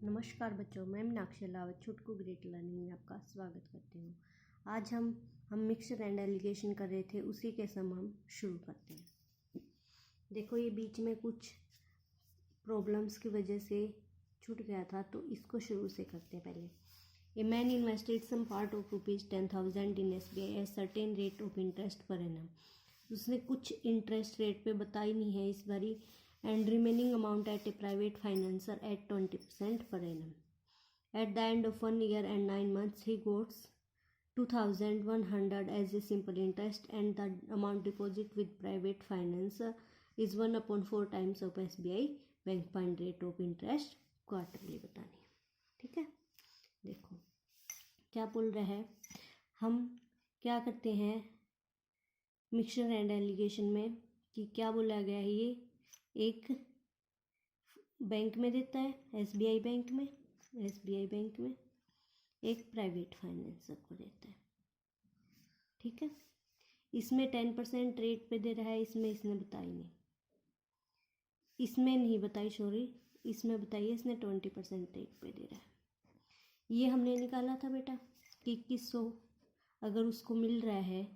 नमस्कार बच्चों, मैं मीनाक्षी लावत छुटकू ग्रेट लर्निंग में आपका स्वागत करती हूँ। आज हम मिक्सचर एंड एलिगेशन कर रहे थे, उसी के सम हम शुरू करते हैं। देखो, ये बीच में कुछ प्रॉब्लम्स की वजह से छूट गया था, तो इसको शुरू से करते हैं। पहले, a man invested some part of ₹10,000 in SBI at certain rate of interest per annum. उसने कुछ इंटरेस्ट रेट पे बताई नहीं है इस बारी, and remaining amount at a private financer at 20% per annum. At the end of 1 year and 9 months, he got 2,100 as a simple interest, and the amount deposit with private financer is 1/4 times of SBI bank fund rate of interest quarterly बतानी है। ठीक है, देखो क्या बोल रहा है। हम क्या करते हैं मिक्सचर एंड एलिगेशन में कि क्या बोला गया है, ये एक बैंक में देता है, SBI बैंक में एक प्राइवेट फाइनेंसर को देता है। ठीक है, इसमें 10% रेट पे दे रहा है, इसमें इसने बताई नहीं, इसमें नहीं बताई, सॉरी, इसमें बताइए, इसने 20% रेट पे दे रहा है। ये हमने निकाला था बेटा कि 2100 अगर उसको मिल रहा है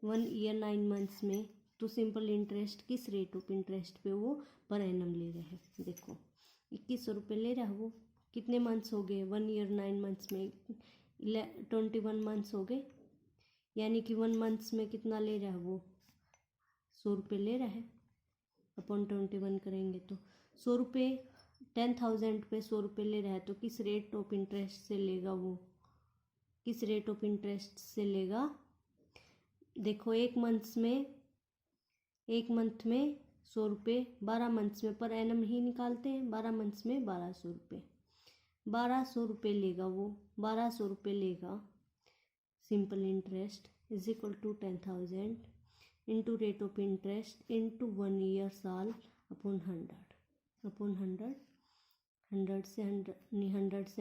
1 ईयर 9 मंथ्स में, तो सिंपल इंटरेस्ट किस रेट ऑफ इंटरेस्ट पे वो पर एनम ले रहे हैं। देखो 2100 रुपये ले रहा है वो, कितने मंथ्स हो गए, 1 ईयर 9 मंथ्स में 21 मंथ्स हो गए, यानी कि 1 मंथ्स में कितना ले रहा है वो, 100 रुपये ले रहा है। अपॉन 21 करेंगे तो 100 रुपये, 10,000 पे 100 रुपये ले रहा है, तो किस रेट ऑफ इंटरेस्ट से लेगा वो, किस रेट ऑफ इंटरेस्ट से लेगा। देखो एक मंथ में 100 रुपये, 12 मंथ्स में पर एनम ही निकालते हैं, 12 मंथ्स में 1200 रुपये, 1200 रुपये लेगा वो, 1200 रुपये लेगा simple interest is equal to 10,000 into rate of interest into 1 year साल अपॉन 100 100 से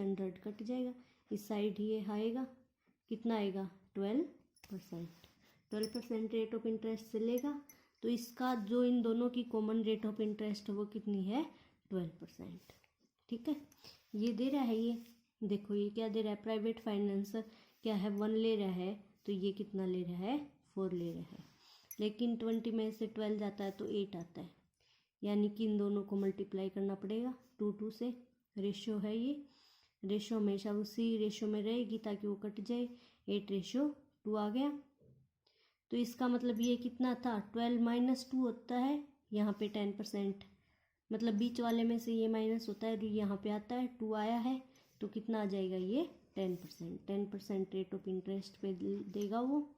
100 कट जाएगा, इस साइड ये आएगा, कितना आएगा 12% रेट ऑफ इंटरेस्ट से लेगा, तो इसका जो इन दोनों की कॉमन रेट ऑफ इंटरेस्ट वो कितनी है 12%। ठीक है, ये दे रहा है, ये देखो ये क्या दे रहा है, प्राइवेट फाइनेंसर क्या है 1 ले रहा है, तो ये कितना ले रहा है 4 ले रहा है, लेकिन 20 में से 12 जाता है तो 8 आता है, यानी कि इन दोनों को मल्टीप्लाई करना पड़ेगा 2 से। रेशो है, ये रेशो हमेशा उसी रेशो में रहेगी ताकि वो कट जाए, 8:2 आ गया। तो इसका मतलब ये कितना था, 12 - 2 होता है, यहाँ पे 10%, मतलब बीच वाले में से ये माइनस होता है, यहाँ पे आता है 2 आया है, तो कितना आ जाएगा ये 10% रेट ऑफ इंटरेस्ट पे देगा वो।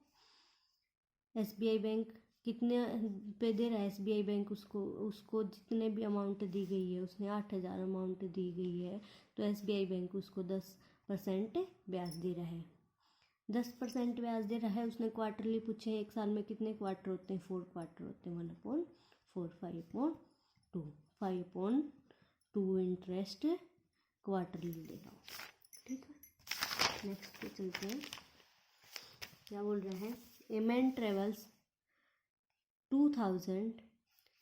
SBI बैंक कितने पे दे रहा है, SBI बैंक उसको जितने भी अमाउंट दी गई है, उसने 8,000 अमाउंट दी गई है, तो SBI बैंक उसको 10% ब्याज दे रहा है, 10% ब्याज दे रहा है। उसने क्वार्टरली पूछे हैं, एक साल में कितने क्वार्टर होते हैं, 4 क्वार्टर होते हैं, 1/4 5/2 इंटरेस्ट क्वार्टरली देगा। ठीक है, नेक्स्ट पे चलते हैं। क्या बोल रहे हैं, a man travels 2,000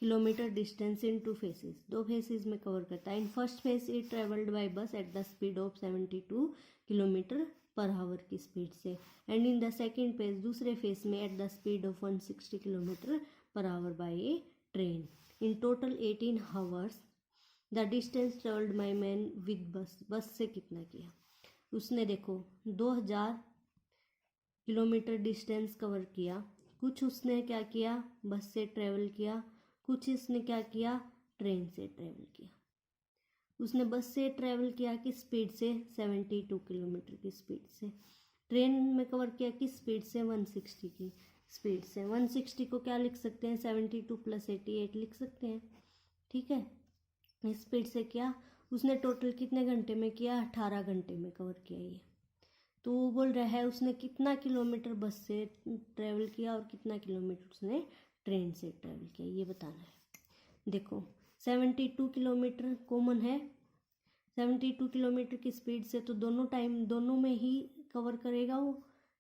kilometre distance in 2 phases, 2 phases में कवर करता है। In first phase it travelled by bus at the speed of 72 kilometre per hour की स्पीड से, and in the second phase, दूसरे फेज में at the speed of 160 kilometre per hour by a train. In total 18 hours the distance travelled by man with bus, bus से कितना किया उसने, देखो 2,000 किलोमीटर डिस्टेंस कवर किया, कुछ उसने क्या किया बस से ट्रेवल किया, कुछ इसने क्या किया ट्रेन से ट्रेवल किया। उसने बस से ट्रेवल किया किस स्पीड से, 72 किलोमीटर की स्पीड से। ट्रेन में कवर किया किस स्पीड से, 160 की स्पीड से। 160 को क्या लिख सकते हैं, 72 + 88 लिख सकते हैं। ठीक है, इस स्पीड से किया उसने, टोटल कितने घंटे में किया, 18 घंटे में कवर किया ये। तो वो बोल रहा है उसने कितना किलोमीटर बस से ट्रेवल किया और कितना किलोमीटर उसने ट्रेन से ट्रेवल किया, ये बताना है। देखो 72 किलोमीटर कॉमन है, 72 किलोमीटर की स्पीड से, तो दोनों में ही कवर करेगा वो,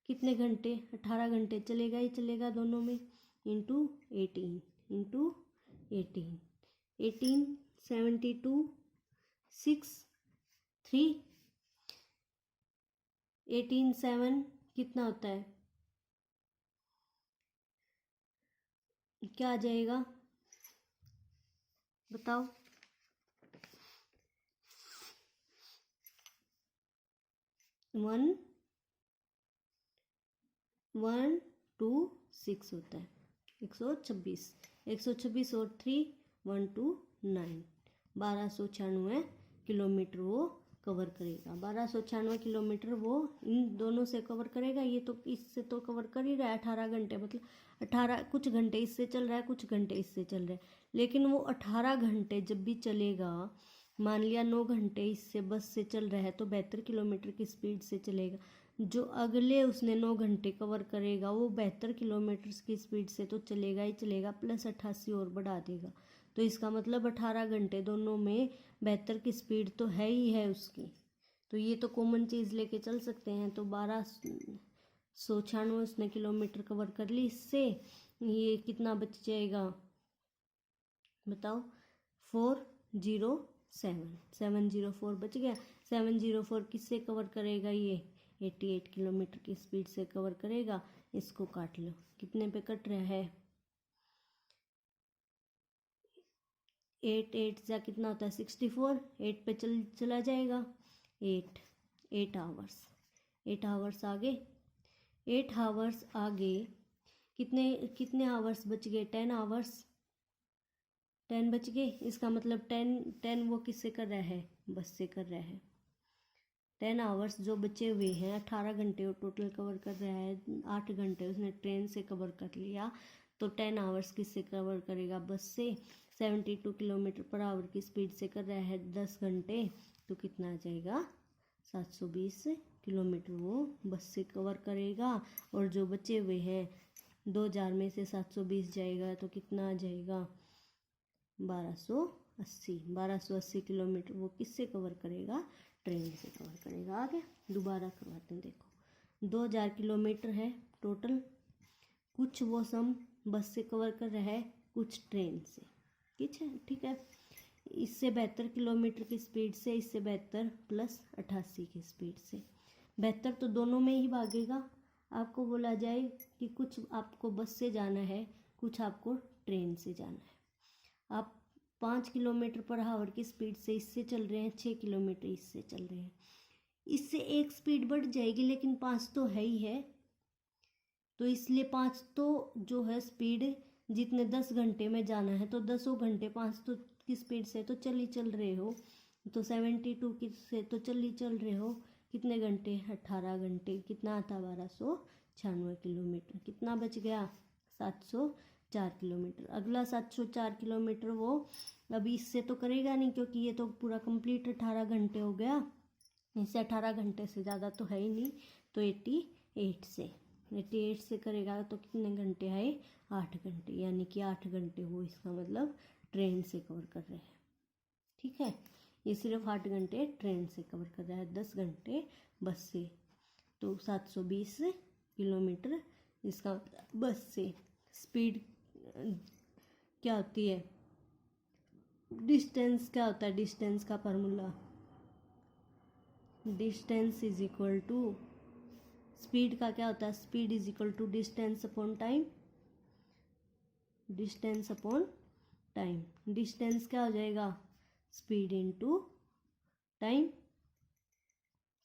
कितने घंटे, 18 घंटे चलेगा ही चलेगा दोनों में, इंटू 18 18 72 6 3, 18/7 कितना होता है, क्या आ जाएगा बताओ। 126 होता है, 126, 126 और 3 129, 1296 किलोमीटर वो कवर करेगा। 1296 किलोमीटर वो इन दोनों से कवर करेगा। ये तो इससे तो कवर कर ही रहा है 18 घंटे, मतलब 18 कुछ घंटे इससे चल रहा है, कुछ घंटे इससे चल रहा है, लेकिन वो 18 घंटे जब भी चलेगा, मान लिया 9 घंटे इससे बस से चल रहा है तो 72 किलोमीटर की स्पीड से चलेगा। जो अगले उसने 9 घंटे कवर करेगा वो 72 किलोमीटर की स्पीड से तो चलेगा ही चलेगा, प्लस 88 और बढ़ा देगा। तो इसका मतलब 18 घंटे दोनों में 72 की स्पीड तो है ही है उसकी। तो ये तो कॉमन चीज़ लेके चल सकते हैं। तो 1296 उसने किलोमीटर कवर कर ली इससे, ये कितना बच जाएगा बताओ, 704 बच गया। 704 किससे कवर करेगा, ये 88 किलोमीटर की स्पीड से कवर करेगा। इसको काट लो, कितने पे कट रहा है, 8 जा कितना होता है 64, 8 पे चला जाएगा, 8 आवर्स, 8 आवर्स आगे, 8 आवर्स आगे कितने कितने आवर्स बच गए, 10 आवर्स, 10 बच गए। इसका मतलब 10 वो किससे कर रहा है, बस से कर रहा है। 10 आवर्स जो बचे हुए हैं, 18 घंटे वो टोटल कवर कर रहा है, 8 घंटे उसने ट्रेन से कवर कर लिया, तो 10 आवर्स किससे कवर करेगा, बस से। 72 किलोमीटर पर आवर की स्पीड से कर रहा है 10 घंटे, तो कितना आ जाएगा 720 किलोमीटर वो बस से कवर करेगा। और जो बचे हुए हैं 2000 में से 720 जाएगा तो कितना आ जाएगा 1280 किलोमीटर वो किससे कवर करेगा, ट्रेन से कवर करेगा। आगे दोबारा करवाते हैं, देखो 2000 किलोमीटर है टोटल, कुछ वो सम बस से कवर कर रहा है, कुछ ट्रेन से, ठीक है। इससे 72 किलोमीटर की स्पीड से, इससे 72 प्लस 88 की स्पीड से, 72 तो दोनों में ही भागेगा। आपको बोला जाए कि कुछ आपको बस से जाना है, कुछ आपको ट्रेन से जाना है। आप 5 किलोमीटर पर आवर की स्पीड से इससे चल रहे हैं, 6 किलोमीटर इससे चल रहे हैं, इससे एक स्पीड बढ़ जाएगी, लेकिन 5 तो है ही है। तो इसलिए 5 तो जो है स्पीड, जितने 10 घंटे में जाना है तो 10 घंटे 5 तो की स्पीड से तो चल रहे हो, तो 72 की से तो चल रहे हो। कितने घंटे, 18 घंटे, कितना आता 1296 किलोमीटर, कितना बच गया 704 किलोमीटर। अगला 704 किलोमीटर वो अभी इससे तो करेगा नहीं, क्योंकि ये तो पूरा कंप्लीट 18 घंटे हो गया, इससे 18 घंटे से ज़्यादा तो है ही नहीं, तो 88 से करेगा तो कितने घंटे आए, 8 घंटे, यानी कि 8 घंटे वो इसका मतलब ट्रेन से कवर कर रहे हैं, ठीक है। ये सिर्फ 8 घंटे ट्रेन से कवर कर रहा है, 10 घंटे बस से, तो 720 किलोमीटर इसका बस से। स्पीड क्या होती है, डिस्टेंस क्या होता है, डिस्टेंस का formula, distance is equal to, speed का क्या होता है, speed is equal to distance upon time, distance upon time. Distance क्या हो जाएगा, स्पीड इनटू टाइम,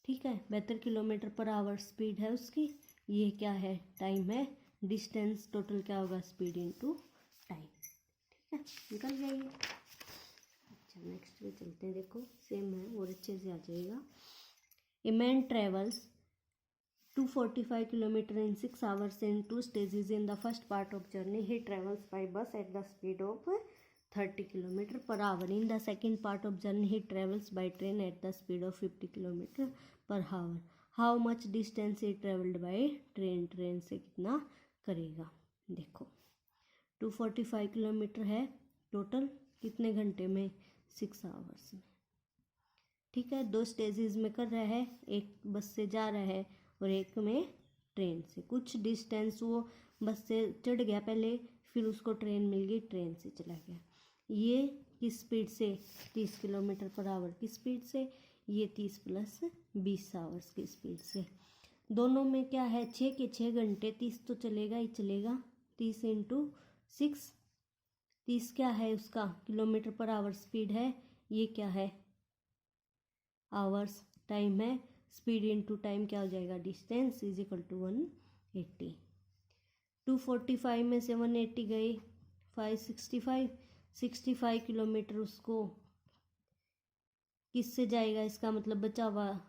ठीक है। 72 किलोमीटर पर आवर स्पीड है उसकी, ये क्या है, टाइम है। डिस्टेंस टोटल क्या होगा, स्पीड इनटू टाइम, ठीक है, निकल जाएगी। अच्छा नेक्स्ट पे चलते हैं, देखो सेम है और अच्छे से आ जाएगा। ए man travels 245 kilometer in 6 hours in 2 stages. In the first part of journey, he travels by bus at the speed of 30 kilometer per hour. In the second part of journey, he travels by train at the speed of 50 kilometer per hour. How much distance he traveled by train? Train से कितना करेगा, देखो 245 kilometre है total, कितने घंटे में, 6 hours में, ठीक है। 2 स्टेजेस में कर रहा है, एक बस से जा रहा है और एक में ट्रेन से। कुछ डिस्टेंस वो बस से चढ़ गया पहले, फिर उसको ट्रेन मिल गई, ट्रेन से चला गया। ये किस स्पीड से, 30 किलोमीटर पर आवर की स्पीड से। ये 30 प्लस 20 आवर्स की स्पीड से। दोनों में क्या है, 6 के 6 घंटे, 30 तो चलेगा ही चलेगा। 30 इंटू 6, 30 क्या है उसका किलोमीटर पर आवर स्पीड है, ये क्या है आवर्स, टाइम है, स्पीड इंटू टाइम क्या हो जाएगा डिस्टेंस इज इक्वल टू 180। 245 में से 180 गए 565, 65 किलोमीटर उसको किससे जाएगा, इसका मतलब बचा हुआ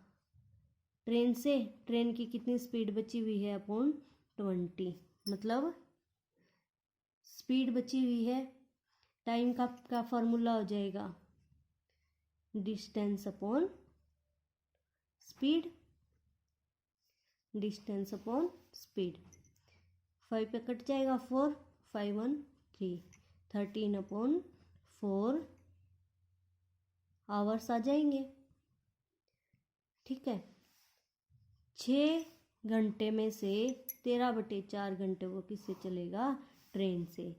ट्रेन से। ट्रेन की कितनी स्पीड बची हुई है अपॉन 20, मतलब स्पीड बची हुई है। टाइम का फॉर्मूला हो जाएगा distance upon speed, distance upon speed. 5 पे कट जाएगा 4, 5 1 3, 13 अपॉन 4 आवर्स आ जाएंगे। ठीक है, 6 घंटे में से 13/4 घंटे वो किससे चलेगा, ट्रेन से।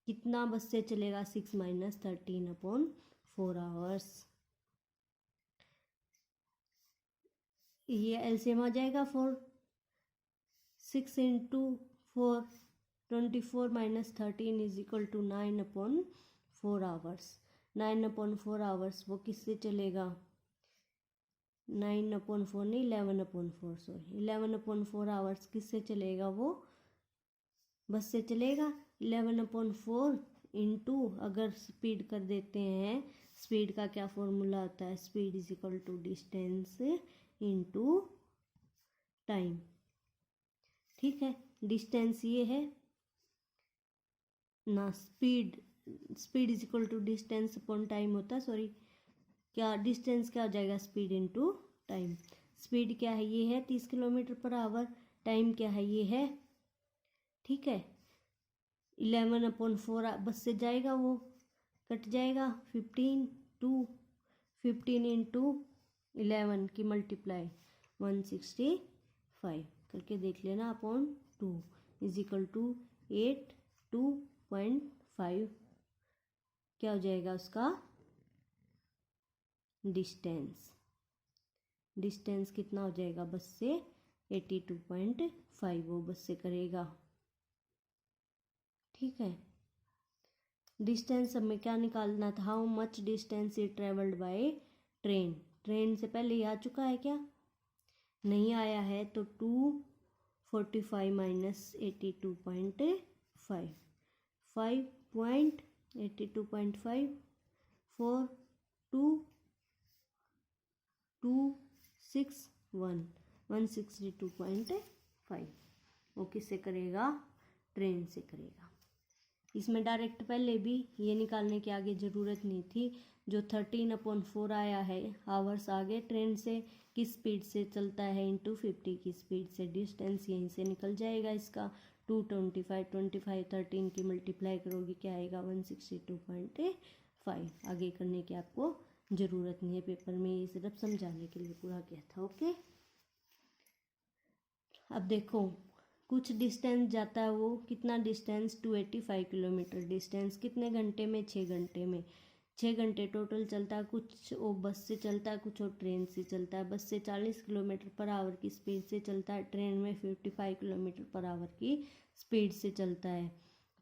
कितना बस से चलेगा, 6 - 13 अपॉन 4 आवर्स। ये एलसीएम आ जाएगा 4, 6 into 4 24 - 13 is equal to 9 upon 4 hours. 9 upon 4 hours वो किससे चलेगा, 9 अपॉन 4 नहीं 11 अपॉन 4 सॉरी 11 अपॉन 4 आवर्स किससे चलेगा, वो बस से चलेगा। 11 अपॉन 4 इंटू अगर स्पीड कर देते हैं, स्पीड का क्या फॉर्मूला होता है, speed is equal to distance into time. ठीक है, डिस्टेंस ये है ना, speed speed is equal to distance upon time होता है, सॉरी क्या डिस्टेंस क्या हो जाएगा, स्पीड इनटू टाइम। स्पीड क्या है, ये है 30 किलोमीटर पर आवर, टाइम क्या है, ये है। ठीक है, 11 अपॉन 4 बस से जाएगा वो कट जाएगा, 15 2 15 इंटू 11 की मल्टीप्लाई 165 करके देख लेना अपॉन 2 इज इक्वल टू 82.5 क्या हो जाएगा उसका डिस्टेंस। डिस्टेंस कितना हो जाएगा बस से 82.5 वो बस से करेगा। ठीक है, डिस्टेंस हमें क्या निकालना था, how much distance is travelled by train. Train से पहले ही आ चुका है क्या, नहीं आया है, तो 245 माइनस 82.5 5.82.5 4 2 261 162.5 वो किससे करेगा, ट्रेन से करेगा। इसमें डायरेक्ट पहले भी ये निकालने की आगे ज़रूरत नहीं थी, जो 13/4 आया है आवर्स आगे ट्रेन से किस स्पीड से चलता है इंटू 50 की स्पीड से, डिस्टेंस यहीं से निकल जाएगा इसका। 225 13 की मल्टीप्लाई करोगे क्या आएगा 162.5। आगे करने की आपको ज़रूरत नहीं है, पेपर में ये सिर्फ समझाने के लिए पूरा किया था। ओके, अब देखो कुछ डिस्टेंस जाता है, वो कितना डिस्टेंस 285 किलोमीटर डिस्टेंस कितने घंटे में, 6 घंटे में। 6 घंटे टोटल चलता है, कुछ वो बस से चलता है, कुछ और ट्रेन से चलता है। बस से 40 किलोमीटर पर आवर की स्पीड से चलता है, ट्रेन में 55 किलोमीटर पर आवर की स्पीड से चलता है।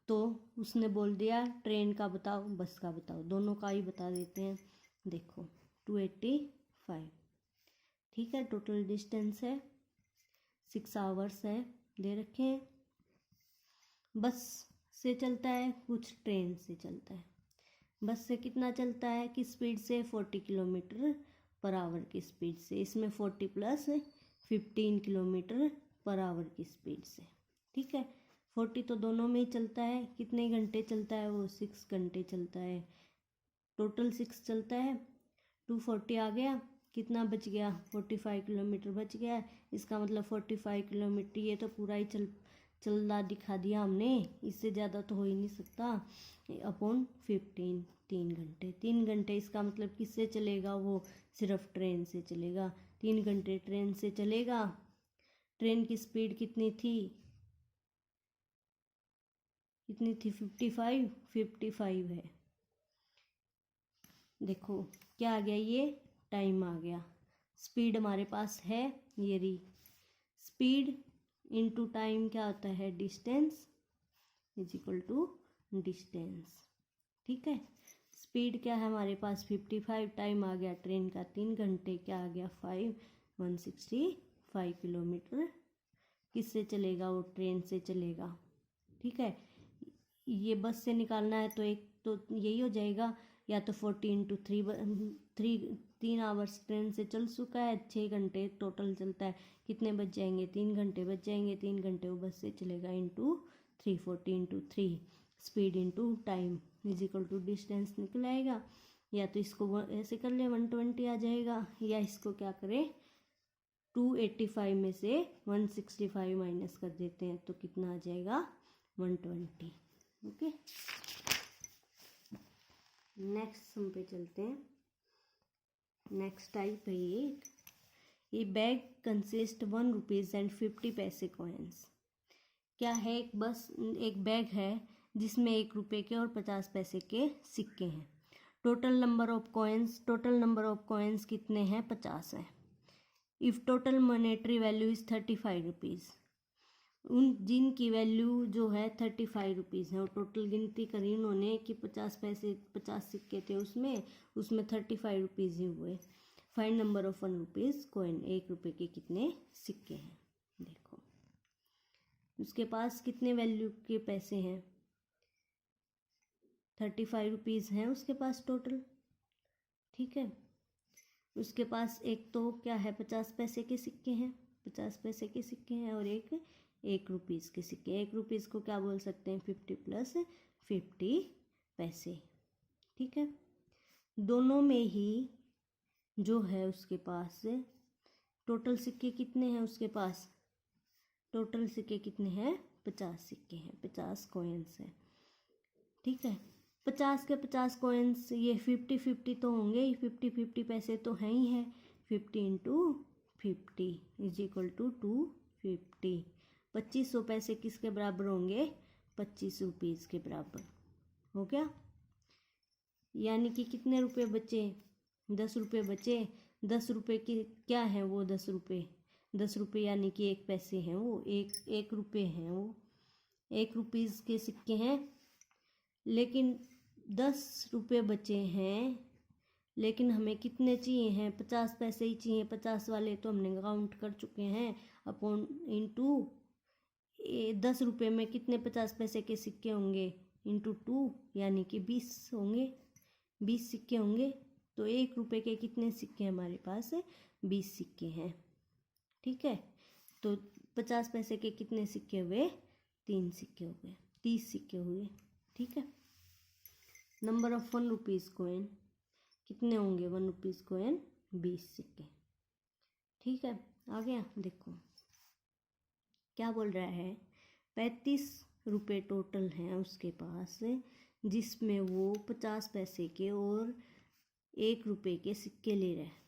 तो उसने बोल दिया ट्रेन का बताओ बस का बताओ, दोनों का ही बता देते हैं। देखो 285, ठीक है, टोटल डिस्टेंस है 6 आवर्स है दे रखे हैं। बस से चलता है, कुछ ट्रेन से चलता है। बस से कितना चलता है, किस स्पीड से, 40 किलोमीटर पर आवर की स्पीड से। इसमें 40 प्लस 15 किलोमीटर पर आवर की स्पीड से। ठीक है, 40 तो दोनों में ही चलता है। कितने घंटे चलता है वो, 6 घंटे चलता है, टोटल 6 चलता है। 240 आ गया, कितना बच गया, 45 किलोमीटर बच गया। इसका मतलब 45 किलोमीटर, ये तो पूरा ही चलना दिखा दिया हमने, इससे ज़्यादा तो हो ही नहीं सकता। अपॉन 15 3 घंटे, 3 घंटे इसका मतलब किससे चलेगा, वो सिर्फ ट्रेन से चलेगा। 3 घंटे ट्रेन से चलेगा। ट्रेन की स्पीड कितनी थी, 55 है। देखो क्या आ गया, ये टाइम आ गया, स्पीड हमारे पास है ये रही, स्पीड इनटू टाइम क्या होता है, distance is equal to distance. ठीक है, स्पीड क्या है हमारे पास 55, टाइम आ गया ट्रेन का 3 घंटे, क्या आ गया 165 किलोमीटर। किससे चलेगा, वो ट्रेन से चलेगा। ठीक है, ये बस से निकालना है तो एक तो यही हो जाएगा, या तो 3 आवर्स ट्रेन से चल चुका है, 6 घंटे टोटल चलता है, कितने बच जाएंगे, 3 घंटे बच जाएंगे, 3 घंटे वो बस से चलेगा into 3, 40 into 3, speed into time is equal to distance निकल आएगा। या तो इसको ऐसे कर ले 120 आ जाएगा, या इसको क्या करें 285 में से 165 माइनस कर देते हैं तो कितना आ जाएगा 120। ओके, नेक्स्ट सम पे चलते हैं। नेक्स्ट टाइप है ये बैग कंसिस्ट 1 रुपीज़ एंड 50 पैसे कॉइन्स। क्या है, एक बैग है जिसमें 1 रुपये के और 50 पैसे के सिक्के हैं। टोटल नंबर ऑफ कॉइन्स कितने हैं, 50 है। If total monetary value is 35 rupees, उन जिनकी वैल्यू जो है 35 रुपीज़ है, और टोटल गिनती करी उन्होंने कि 50 सिक्के थे, उसमें 35 रुपीज़ ही हुए। Find number of 1 rupees coin, 1 रुपये के कितने सिक्के हैं। देखो उसके पास कितने वैल्यू के पैसे हैं, 35 रुपीज़ हैं उसके पास टोटल। ठीक है, उसके पास एक तो क्या है 50 पैसे के सिक्के हैं, 50 पैसे के सिक्के हैं, और एक रुपीज़ के सिक्के। 1 रुपीज़ को क्या बोल सकते हैं, 50 प्लस 50 पैसे। ठीक है, दोनों में ही जो है उसके पास टोटल सिक्के कितने हैं, उसके पास टोटल सिक्के कितने हैं, 50 सिक्के हैं, 50 कॉइन्स हैं। ठीक है, 50 के 50 कॉइन्स, ये 50-50 तो होंगे ही, 50-50 पैसे तो हैं ही हैं। 50 इंटू 50 इज इक्वल टू 250। 2500 पैसे किसके बराबर होंगे, 25 रुपीज़ के बराबर हो गया। यानी कि कितने रुपए बचे, 10 रुपये बचे। 10 रुपये की क्या है वो, 10 रुपये यानी कि 1 पैसे हैं वो, एक रुपये हैं वो, 1 रुपीज़ के सिक्के हैं। लेकिन 10 रुपये बचे हैं, लेकिन हमें कितने चाहिए हैं, 50 पैसे ही चाहिए। 50 वाले तो हमने काउंट कर चुके हैं, अपॉन इंटू 10 रुपये में कितने 50 पैसे के सिक्के होंगे, इंटू 2 यानी कि 20 होंगे, 20 सिक्के होंगे। तो 1 रुपये के कितने सिक्के हैं हमारे पास, 20 सिक्के हैं। ठीक है, तो 50 पैसे के कितने सिक्के हुए, 3 सिक्के हो गए, 30 सिक्के हुए। ठीक है, नंबर ऑफ 1 रुपीज़ कॉइन कितने होंगे, 1 रुपीज़ कॉइन 20 सिक्के। ठीक है, आ गया। देखो क्या बोल रहा है, 35 रुपये टोटल हैं उसके पास, जिसमें वो 50 पैसे के और 1 रुपये के सिक्के ले रहा है।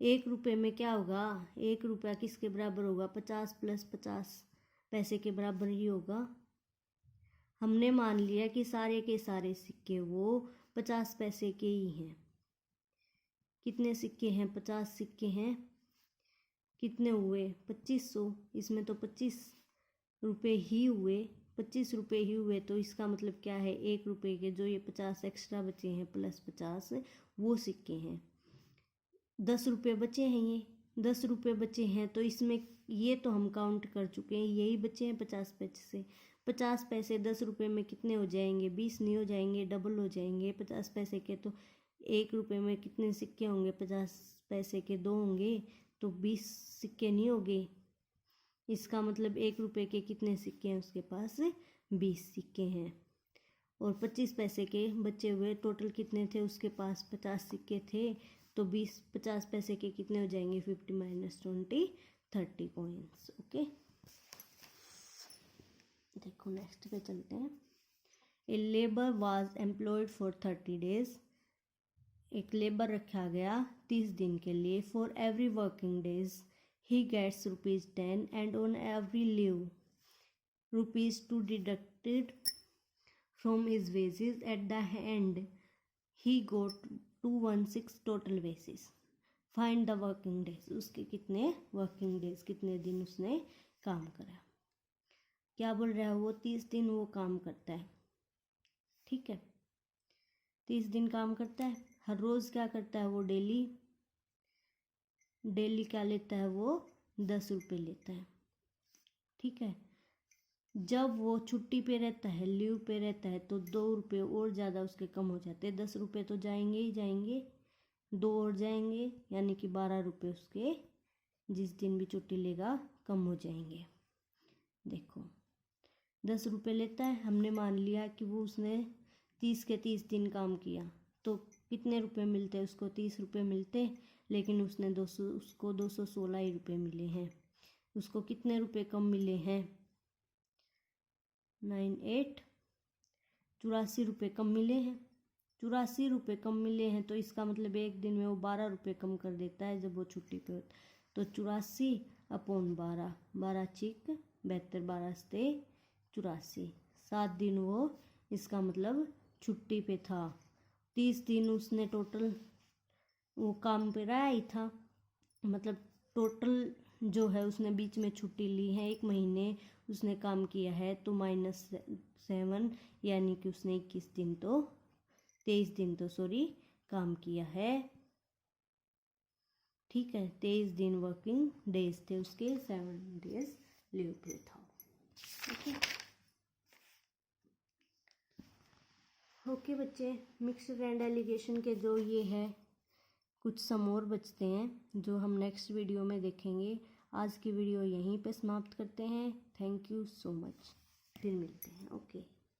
1 रुपये में क्या होगा, 1 रुपया किसके बराबर होगा, 50 प्लस 50 पैसे के बराबर ही होगा। हमने मान लिया कि सारे के सारे सिक्के वो 50 पैसे के ही हैं। कितने सिक्के हैं, 50 सिक्के हैं, कितने हुए 2500, इसमें तो 25 रुपये ही हुए, 25 रुपये ही हुए। तो इसका मतलब क्या है, 1 रुपये के जो ये 50 एक्स्ट्रा बचे हैं प्लस 50 वो सिक्के हैं। 10 रुपये बचे हैं, ये 10 रुपये बचे हैं, तो इसमें ये तो हम काउंट कर चुके हैं, यही बचे हैं 50 पैसे। 50 पैसे 10 रुपये में कितने हो जाएंगे, 20 नहीं हो जाएंगे, डबल हो जाएंगे। 50 पैसे के तो 1 रुपये में कितने सिक्के होंगे, 50 पैसे के 2 होंगे, तो 20 सिक्के नहीं होंगे। इसका मतलब 1 रुपये के कितने सिक्के हैं उसके पास, 20 सिक्के हैं। और 25 पैसे के बचे हुए टोटल कितने थे उसके पास, 50 सिक्के थे, तो 50 पैसे के कितने हो जाएंगे, 50 माइनस 20 30 कॉइन्स। ओके, देखो नेक्स्ट पे चलते हैं। A labour was employed for 30 days, एक लेबर रखा गया 30 दिन के लिए। For every working days he gets ₹10 and on every leave ₹2 deducted from his wages. At the end he got 216 total wages. Find the working days, उसके कितने working days, कितने दिन उसने काम करा। क्या बोल रहा है वो 30 दिन वो काम करता है, ठीक है, 30 दिन काम करता है। हर रोज़ क्या करता है वो, डेली क्या लेता है वो 10 रुपये लेता है, ठीक है। जब वो छुट्टी पे रहता है, लीव पे रहता है, तो 2 रुपये और ज़्यादा उसके कम हो जाते हैं। 10 रुपये तो जाएंगे ही जाएंगे, 2 और जाएंगे, यानी कि 12 रुपये उसके जिस दिन भी छुट्टी लेगा कम हो जाएंगे। देखो 10 रुपये लेता है, हमने मान लिया कि वो उसने 30 के 30 दिन काम किया, तो कितने रुपए मिलते हैं उसको, 30 रुपये मिलते, लेकिन उसने 216 ही रुपये मिले हैं। उसको कितने रुपए कम मिले हैं, 98 84 रुपये कम मिले हैं। 84 रुपये कम मिले हैं, तो इसका मतलब एक दिन में वो 12 रुपये कम कर देता है जब वो छुट्टी पे होता। तो 84/12, 12 चिक 72, 12 से 84, 7 दिन वो इसका मतलब छुट्टी पे था। 30 दिन उसने टोटल वो काम पे रहा ही था, मतलब टोटल जो है उसने बीच में छुट्टी ली है, 1 महीने उसने काम किया है, तो -7, यानी कि उसने 23 दिन तो काम किया है, ठीक है। 23 दिन वर्किंग डेज थे उसके, 7 डेज लीव पे था, ओके। ओके बच्चे, मिक्स्ड एंड एलिगेशन के जो ये है कुछ सम और बचते हैं जो हम नेक्स्ट वीडियो में देखेंगे। आज की वीडियो यहीं पे समाप्त करते हैं। थैंक यू सो मच, फिर मिलते हैं, ओके।